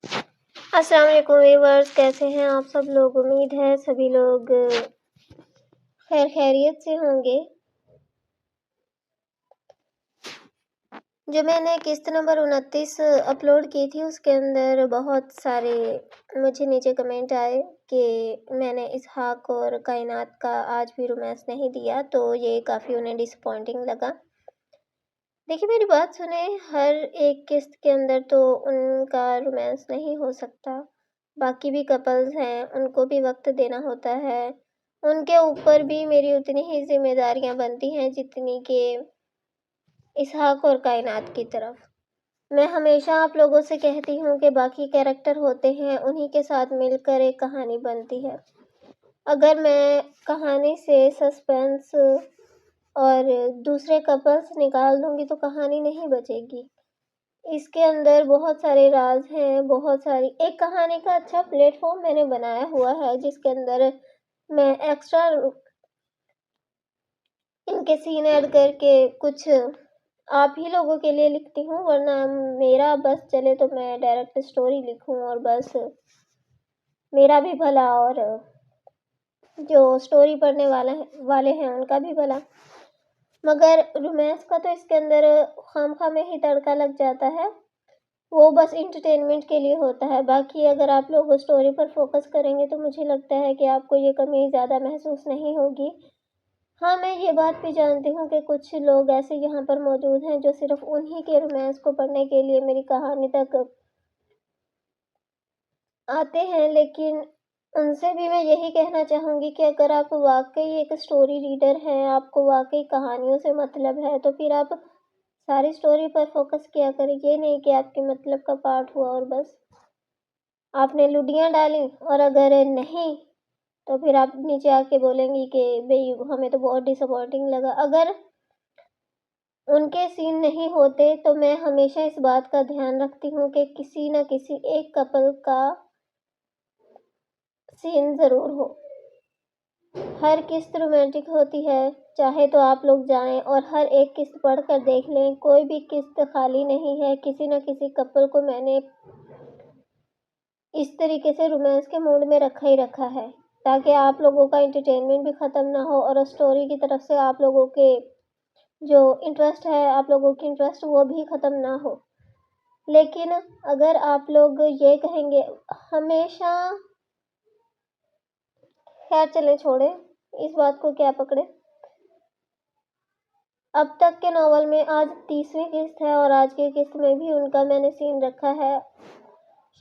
अस्सलाम वालेकुम व्यूअर्स, कैसे हैं आप सब लोग। उम्मीद है सभी लोग खैर खैरियत से होंगे। जो मैंने किस्त नंबर 29 अपलोड की थी उसके अंदर बहुत सारे मुझे नीचे कमेंट आए कि मैंने इसहाक और कायनात का आज भी रोमांस नहीं दिया, तो ये काफ़ी उन्हें डिसअपॉइंटिंग लगा। देखिए मेरी बात सुने, हर एक किस्त के अंदर तो उनका रोमांस नहीं हो सकता। बाकी भी कपल्स हैं, उनको भी वक्त देना होता है, उनके ऊपर भी मेरी उतनी ही जिम्मेदारियां बनती हैं जितनी कि इसहाक और कायनात की तरफ। मैं हमेशा आप लोगों से कहती हूँ कि बाकी कैरेक्टर होते हैं, उन्हीं के साथ मिलकर एक कहानी बनती है। अगर मैं कहानी से सस्पेंस और दूसरे कपल्स निकाल दूंगी तो कहानी नहीं बचेगी। इसके अंदर बहुत सारे राज हैं, बहुत सारी एक कहानी का अच्छा प्लेटफॉर्म मैंने बनाया हुआ है जिसके अंदर मैं एक्स्ट्रा इनके सीन ऐड करके कुछ आप ही लोगों के लिए लिखती हूँ, वरना मेरा बस चले तो मैं डायरेक्ट स्टोरी लिखूँ और बस मेरा भी भला और जो स्टोरी पढ़ने वाले हैं उनका भी भला। मगर रोमांस का तो इसके अंदर खामखा में ही तड़का लग जाता है, वो बस इंटरटेनमेंट के लिए होता है। बाकी अगर आप लोग स्टोरी पर फोकस करेंगे तो मुझे लगता है कि आपको ये कमी ज़्यादा महसूस नहीं होगी। हाँ, मैं ये बात भी जानती हूँ कि कुछ लोग ऐसे यहाँ पर मौजूद हैं जो सिर्फ उन्हीं के रोमांस को पढ़ने के लिए मेरी कहानी तक आते हैं, लेकिन उनसे भी मैं यही कहना चाहूँगी कि अगर आप वाकई एक स्टोरी रीडर हैं, आपको वाकई कहानियों से मतलब है, तो फिर आप सारी स्टोरी पर फोकस किया करें। ये नहीं कि आपके मतलब का पार्ट हुआ और बस आपने लुडियाँ डाली, और अगर नहीं तो फिर आप नीचे आके बोलेंगी कि भाई हमें तो बहुत डिसअपॉइंटिंग लगा। अगर उनके सीन नहीं होते तो मैं हमेशा इस बात का ध्यान रखती हूँ कि किसी न किसी एक कपल का सीन ज़रूर हो। हर किस्त रोमांटिक होती है, चाहे तो आप लोग जाएं और हर एक किस्त पढ़कर देख लें, कोई भी किस्त खाली नहीं है। किसी न किसी कपल को मैंने इस तरीके से रोमांस के मूड में रखा ही रखा है ताकि आप लोगों का एंटरटेनमेंट भी ख़त्म ना हो और स्टोरी की तरफ से आप लोगों के जो इंटरेस्ट है, आप लोगों की इंटरेस्ट वो भी ख़त्म ना हो। लेकिन अगर आप लोग ये कहेंगे हमेशा, खैर चले छोड़े इस बात को, क्या पकड़े। अब तक के नॉवल में आज 30वीं किस्त है और आज की किस्त में भी उनका मैंने सीन रखा है।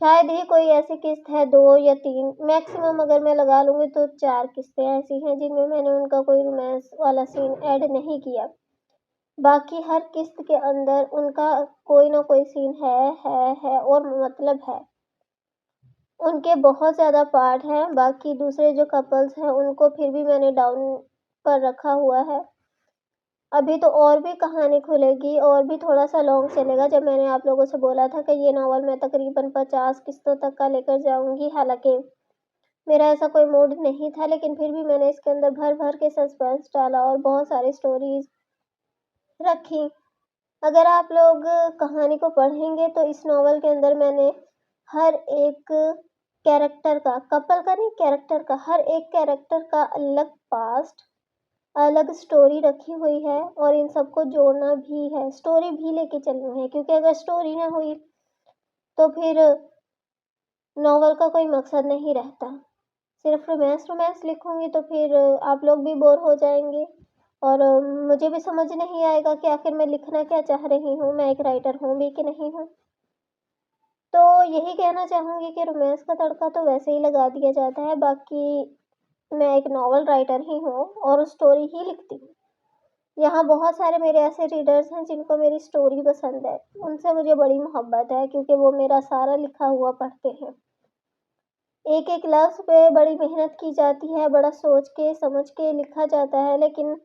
शायद ही कोई ऐसी किस्त है 2 या 3 मैक्सिमम, अगर मैं लगा लूँगी तो 4 किस्तें ऐसी हैं जिनमें मैंने उनका कोई रोमांस वाला सीन ऐड नहीं किया। बाकी हर किस्त के अंदर उनका कोई ना कोई सीन है और मतलब है। उनके बहुत ज़्यादा पार्ट हैं। बाकी दूसरे जो कपल्स हैं उनको फिर भी मैंने डाउन पर रखा हुआ है। अभी तो और भी कहानी खुलेगी और भी थोड़ा सा लॉन्ग चलेगा। जब मैंने आप लोगों से बोला था कि ये नावल मैं तकरीबन 50 किस्तों तक का लेकर जाऊंगी, हालांकि मेरा ऐसा कोई मूड नहीं था, लेकिन फिर भी मैंने इसके अंदर भर भर के सस्पेंस डाला और बहुत सारी स्टोरीज रखी। अगर आप लोग कहानी को पढ़ेंगे तो इस नावल के अंदर मैंने हर एक कैरेक्टर का, कपल का नहीं, कैरेक्टर का, हर एक कैरेक्टर का अलग पास्ट, अलग स्टोरी रखी हुई है और इन सबको जोड़ना भी है, स्टोरी भी लेके चलनी है। क्योंकि अगर स्टोरी ना हुई तो फिर नॉवल का कोई मकसद नहीं रहता। सिर्फ रोमांस लिखूंगी तो फिर आप लोग भी बोर हो जाएंगे और मुझे भी समझ नहीं आएगा कि आखिर मैं लिखना क्या चाह रही हूँ, मैं एक राइटर हूँ भी कि नहीं हूँ। तो यही कहना चाहूँगी कि रोमांस का तड़का तो वैसे ही लगा दिया जाता है। बाकी मैं एक नॉवल राइटर ही हूँ और स्टोरी ही लिखती हूँ। यहाँ बहुत सारे मेरे ऐसे रीडर्स हैं जिनको मेरी स्टोरी पसंद है, उनसे मुझे बड़ी मोहब्बत है क्योंकि वो मेरा सारा लिखा हुआ पढ़ते हैं। एक एक लफ्ज़ पे बड़ी मेहनत की जाती है, बड़ा सोच के समझ के लिखा जाता है, लेकिन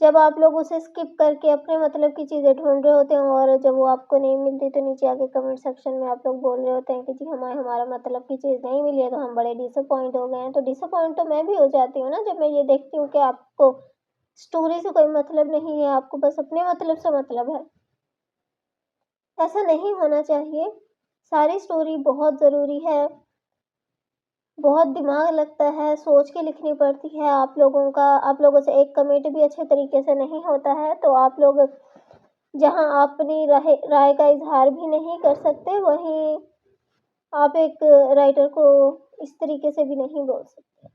जब आप लोग उसे स्किप करके अपने मतलब की चीज़ें ढूंढ रहे होते हैं और जब वो आपको नहीं मिलती तो नीचे आके कमेंट सेक्शन में आप लोग बोल रहे होते हैं कि जी हमें हमारा मतलब की चीज़ नहीं मिली है तो हम बड़े डिसअपॉइंट हो गए हैं। तो डिसअपॉइंट तो मैं भी हो जाती हूँ ना, जब मैं ये देखती हूँ कि आपको स्टोरी से कोई मतलब नहीं है, आपको बस अपने मतलब से मतलब है। ऐसा नहीं होना चाहिए। सारी स्टोरी बहुत ज़रूरी है, बहुत दिमाग लगता है, सोच के लिखनी पड़ती है। आप लोगों से एक कमेंट भी अच्छे तरीके से नहीं होता है, तो आप लोग जहाँ अपनी राय का इज़हार भी नहीं कर सकते, वहीं आप एक राइटर को इस तरीके से भी नहीं बोल सकते।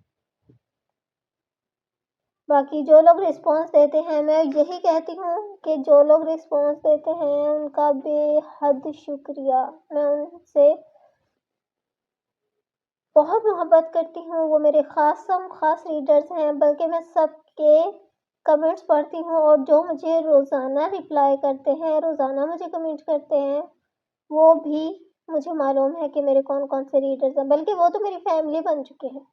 बाकी जो लोग रिस्पॉन्स देते हैं, मैं यही कहती हूँ कि जो लोग रिस्पॉन्स देते हैं उनका बेहद शुक्रिया। मैं उनसे बहुत मोहब्बत करती हूँ, वो मेरे ख़ास रीडर्स हैं, बल्कि मैं सबके कमेंट्स पढ़ती हूँ और जो मुझे रोज़ाना रिप्लाई करते हैं, रोज़ाना मुझे कमेंट करते हैं, वो भी मुझे मालूम है कि मेरे कौन-कौन से रीडर्स हैं, बल्कि वो तो मेरी फैमिली बन चुके हैं।